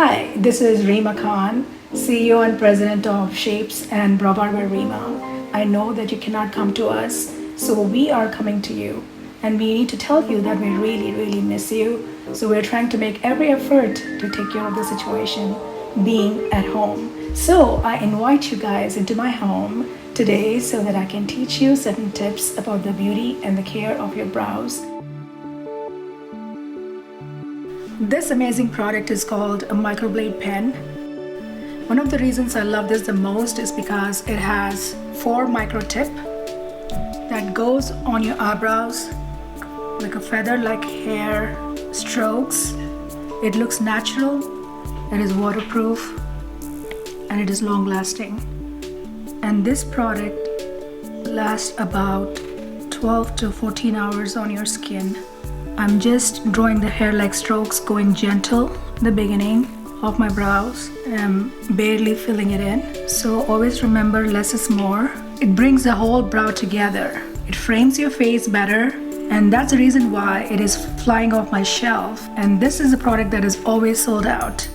Hi, this is Reema Khan, CEO and President of Shapes and Brow Barber Reema. I know that you cannot come to us, so we are coming to you. And we need to tell you that we really miss you. So we're trying to make every effort to take care of the situation, being at home. So I invite you guys into my home today so that I can teach you certain tips about the beauty and the care of your brows. This amazing product is called a MICROBLADE pen. One of the reasons I love this the most is because it has 4 micro tip that goes on your eyebrows like a feather, like hair strokes. It looks natural, it is waterproof, and it is long lasting. And this product lasts about 12 to 14 hours on your skin. I'm just drawing the hair like strokes, going gentle in the beginning of my brows. I'm barely filling it in. So always remember, less is more. It brings the whole brow together. It frames your face better, and that's the reason why it is flying off my shelf. And this is a product that is always sold out.